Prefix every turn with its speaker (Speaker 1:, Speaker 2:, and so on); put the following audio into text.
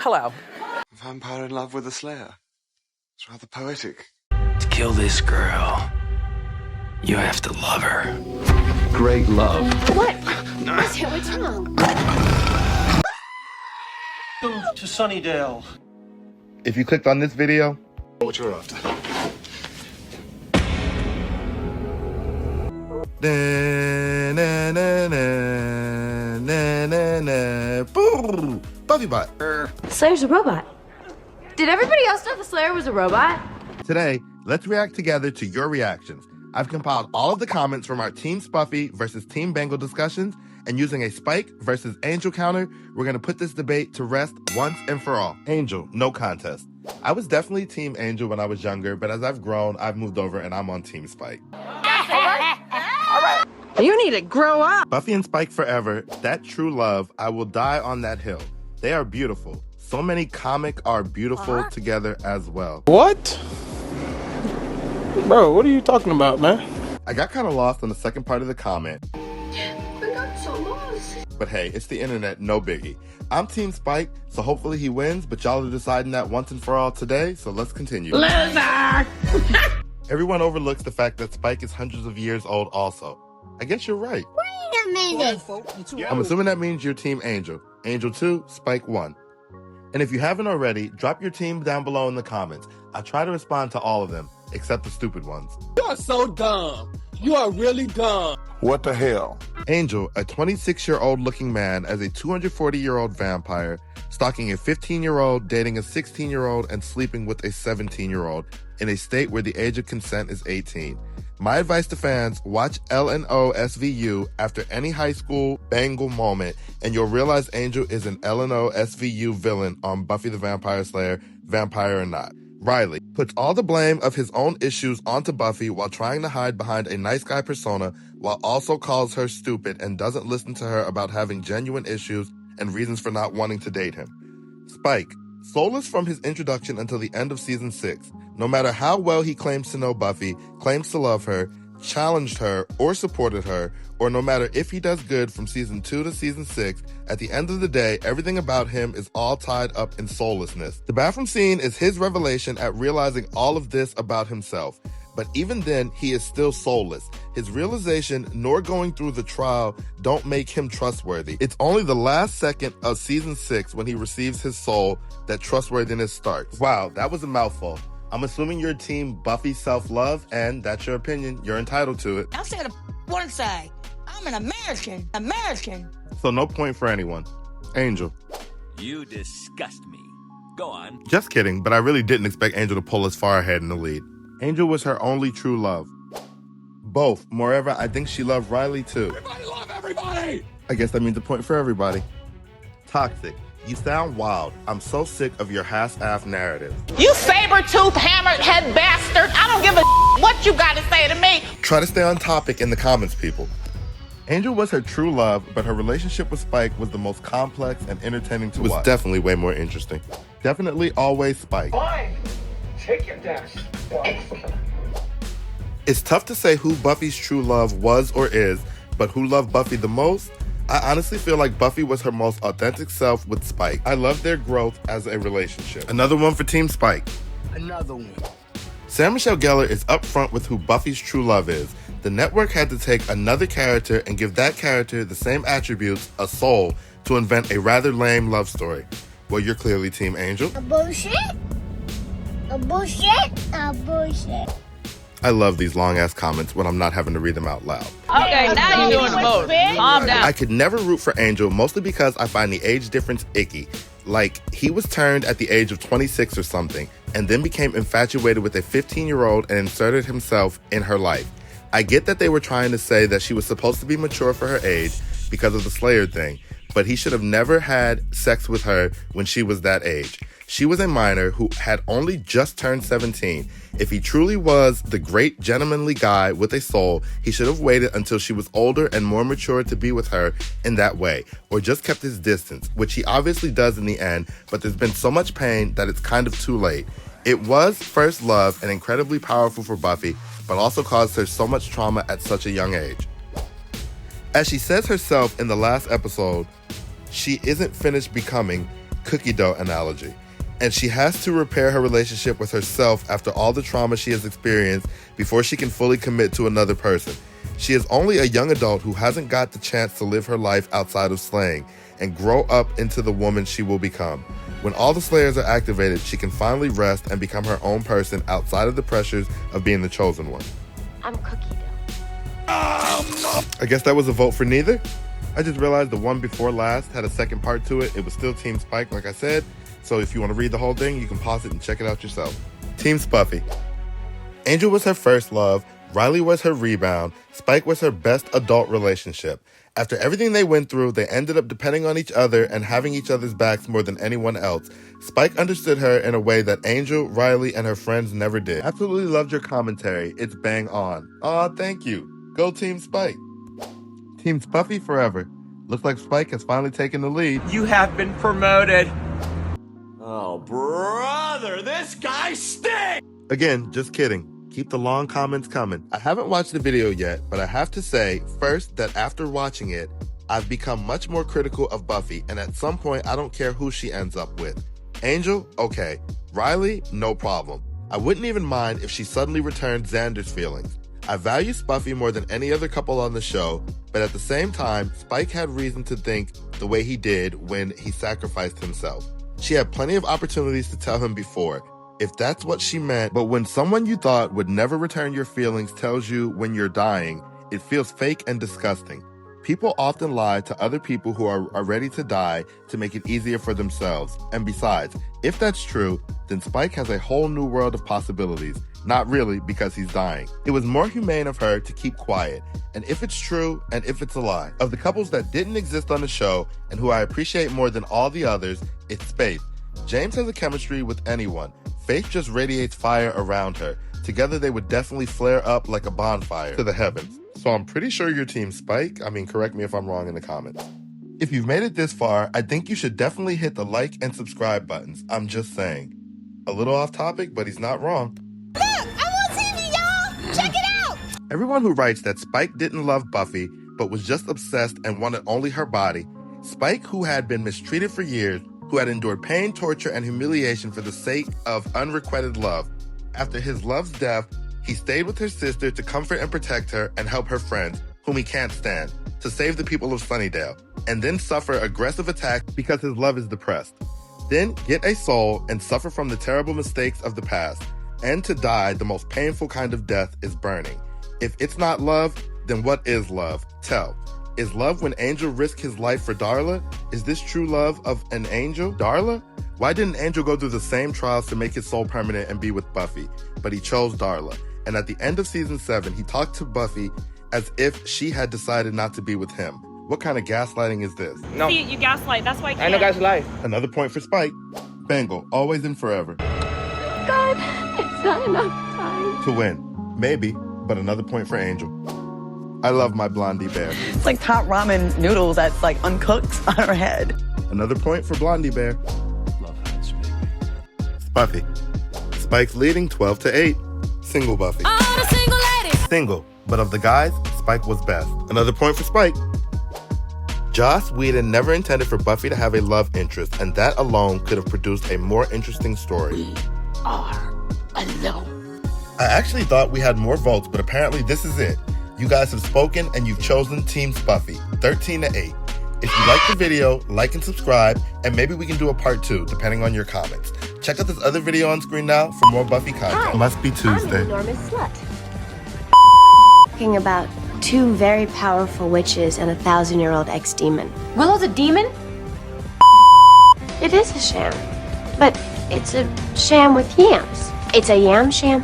Speaker 1: Hello.
Speaker 2: A vampire in love with a slayer. It's rather poetic.
Speaker 3: To kill this girl, you have to love her.
Speaker 4: Great love.
Speaker 5: What? What's wrong?
Speaker 6: Welcome to Sunnydale.
Speaker 7: If you clicked on this video,
Speaker 2: What you're after.
Speaker 7: Boo! Buffy bot.
Speaker 5: Slayer's a robot. Did everybody else know the Slayer was a robot?
Speaker 7: Today, let's react together to your reactions. I've compiled all of the comments from our Team Spuffy versus Team Bengal discussions, and using a Spike versus Angel counter, we're going to put this debate to rest once and for all. Angel, no contest. I was definitely Team Angel when I was younger, but as I've grown, I've moved over and I'm on Team Spike.
Speaker 1: You need to grow up.
Speaker 7: Buffy and Spike forever, that true love, I will die on that hill. They are beautiful. So many comic are beautiful together as well.
Speaker 6: What? Bro, what are you talking about, man?
Speaker 7: I got kind of lost on the second part of the comment.
Speaker 5: We got so lost.
Speaker 7: But hey, it's the internet, no biggie. I'm Team Spike, so hopefully he wins, but y'all are deciding that once and for all today, so let's continue.
Speaker 1: Loser!
Speaker 7: Everyone overlooks the fact that Spike is hundreds of years old also. I guess you're right.
Speaker 5: Wait a minute.
Speaker 7: I'm assuming that means you're Team Angel. Angel 2, Spike 1. And if you haven't already, drop your team down below in the comments. I try to respond to all of them, except the stupid ones.
Speaker 6: You are so dumb. You are really dumb.
Speaker 2: What the hell?
Speaker 7: Angel, a 26-year-old looking man as a 240-year-old vampire, stalking a 15-year-old, dating a 16-year-old, and sleeping with a 17-year-old in a state where the age of consent is 18. My advice to fans, watch LNO SVU after any high school Bengal moment, and you'll realize Angel is an LNO SVU villain on Buffy the Vampire Slayer, Vampire or Not. Riley puts all the blame of his own issues onto Buffy while trying to hide behind a nice guy persona, while also calls her stupid and doesn't listen to her about having genuine issues and reasons for not wanting to date him. Spike, soulless from his introduction until the end of season 6. No matter how well he claims to know Buffy, claims to love her, challenged her, or supported her, or no matter if he does good from season 2 to season 6, at the end of the day, everything about him is all tied up in soullessness. The bathroom scene is his revelation at realizing all of this about himself. But even then, he is still soulless. His realization nor going through the trial don't make him trustworthy. It's only the last second of season 6 when he receives his soul that trustworthiness starts. Wow, that was a mouthful. I'm assuming you're team Buffy self-love, and that's your opinion. You're entitled to it.
Speaker 8: I said one side. I'm an American.
Speaker 7: So no point for anyone. Angel.
Speaker 3: You disgust me. Go on.
Speaker 7: Just kidding, but I really didn't expect Angel to pull as far ahead in the lead. Angel was her only true love. Both. Moreover, I think she loved Riley too.
Speaker 6: Everybody love everybody.
Speaker 7: I guess that means a point for everybody. Toxic. You sound wild. I'm so sick of your half-ass narrative.
Speaker 1: You saber-toothed, hammered-head bastard. I don't give a what you got to say to me.
Speaker 7: Try to stay on topic in the comments, people. Angel was her true love, but her relationship with Spike was the most complex and entertaining to watch. It was definitely way more interesting. Definitely always Spike.
Speaker 6: Fine. Take your dash.
Speaker 7: It's tough to say who Buffy's true love was or is, but who loved Buffy the most? I honestly feel like Buffy was her most authentic self with Spike. I love their growth as a relationship. Another one for Team Spike.
Speaker 6: Another one.
Speaker 7: Sarah Michelle Gellar is upfront with who Buffy's true love is. The network had to take another character and give that character the same attributes, a soul, to invent a rather lame love story. Well, you're clearly Team Angel.
Speaker 5: A bullshit? A bullshit? A bullshit.
Speaker 7: I love these long-ass comments when I'm not having to read them out loud.
Speaker 1: Okay, now you're doing the most. Calm down.
Speaker 7: I could never root for Angel, mostly because I find the age difference icky. Like, he was turned at the age of 26 or something, and then became infatuated with a 15-year-old and inserted himself in her life. I get that they were trying to say that she was supposed to be mature for her age because of the Slayer thing, but he should have never had sex with her when she was that age. She was a minor who had only just turned 17. If he truly was the great gentlemanly guy with a soul, he should have waited until she was older and more mature to be with her in that way, or just kept his distance, which he obviously does in the end, but there's been so much pain that it's kind of too late. It was first love and incredibly powerful for Buffy, but also caused her so much trauma at such a young age. As she says herself in the last episode, she isn't finished becoming, cookie dough analogy. And she has to repair her relationship with herself after all the trauma she has experienced before she can fully commit to another person. She is only a young adult who hasn't got the chance to live her life outside of slaying and grow up into the woman she will become. When all the Slayers are activated, she can finally rest and become her own person outside of the pressures of being the chosen one.
Speaker 5: I'm cookie dough.
Speaker 7: I guess that was a vote for neither. I just realized the one before last had a second part to it. It was still Team Spike, like I said. So if you want to read the whole thing, you can pause it and check it out yourself. Team Spuffy. Angel was her first love. Riley was her rebound. Spike was her best adult relationship. After everything they went through, they ended up depending on each other and having each other's backs more than anyone else. Spike understood her in a way that Angel, Riley, and her friends never did. Absolutely loved your commentary. It's bang on. Aw, thank you. Go Team Spike. Team Spuffy forever. Looks like Spike has finally taken the lead.
Speaker 3: You have been promoted.
Speaker 6: Oh, brother, this guy stinks!
Speaker 7: Again, just kidding. Keep the long comments coming. I haven't watched the video yet, but I have to say, first, that after watching it, I've become much more critical of Buffy, and at some point, I don't care who she ends up with. Angel? Okay. Riley? No problem. I wouldn't even mind if she suddenly returned Xander's feelings. I value Spuffy more than any other couple on the show, but at the same time, Spike had reason to think the way he did when he sacrificed himself. She had plenty of opportunities to tell him before, if that's what she meant, but when someone you thought would never return your feelings tells you when you're dying, it feels fake and disgusting. People often lie to other people who are ready to die to make it easier for themselves. And besides, if that's true, then Spike has a whole new world of possibilities. Not really, because he's dying. It was more humane of her to keep quiet. And if it's true, and if it's a lie. Of the couples that didn't exist on the show, and who I appreciate more than all the others, it's Faith. James has a chemistry with anyone. Faith just radiates fire around her. Together they would definitely flare up like a bonfire to the heavens. So I'm pretty sure you're Team Spike. I mean, correct me if I'm wrong in the comments. If you've made it this far, I think you should definitely hit the like and subscribe buttons. I'm just saying. A little off topic, but he's not wrong.
Speaker 8: Look, I'm on TV, y'all. Check it out.
Speaker 7: Everyone who writes that Spike didn't love Buffy, but was just obsessed and wanted only her body. Spike, who had been mistreated for years, who had endured pain, torture, and humiliation for the sake of unrequited love. After his love's death, he stayed with her sister to comfort and protect her and help her friends, whom he can't stand, to save the people of Sunnydale, and then suffer aggressive attacks because his love is depressed. Then get a soul and suffer from the terrible mistakes of the past. And to die, the most painful kind of death is burning. If it's not love, then what is love? Tell. Is love when Angel risked his life for Darla? Is this true love of an angel? Darla? Why didn't Angel go through the same trials to make his soul permanent and be with Buffy? But he chose Darla. And at the end of season 7, he talked to Buffy as if she had decided not to be with him. What kind of gaslighting is this?
Speaker 9: No. See, you gaslight. That's why I can't.
Speaker 6: I know gaslight.
Speaker 7: Another point for Spike. Bengal, always and forever.
Speaker 5: God, it's not enough time.
Speaker 7: To win. Maybe, but another point for Angel. I love my Blondie Bear.
Speaker 10: It's like hot ramen noodles that's like uncooked on her head.
Speaker 7: Another point for Blondie Bear.
Speaker 3: Love hurts, baby.
Speaker 7: Buffy. Spike's leading 12-8. Single Buffy.
Speaker 8: All the single ladies.
Speaker 7: Single, but of the guys, Spike was best. Another point for Spike. Joss Whedon never intended for Buffy to have a love interest, and that alone could have produced a more interesting story.
Speaker 8: We are alone.
Speaker 7: I actually thought we had more votes, but apparently this is it. You guys have spoken, and you've chosen Team Spuffy, 13-8. If you like the video, like and subscribe, and maybe we can do a part 2, depending on your comments. Check out this other video on screen now for more Buffy content.
Speaker 5: Hi,
Speaker 7: Must be Tuesday.
Speaker 5: I'm an enormous slut. Talking about 2 very powerful witches and a 1,000-year-old ex-demon. Willow's a demon? It is a sham. But it's a sham with yams. It's a yam sham.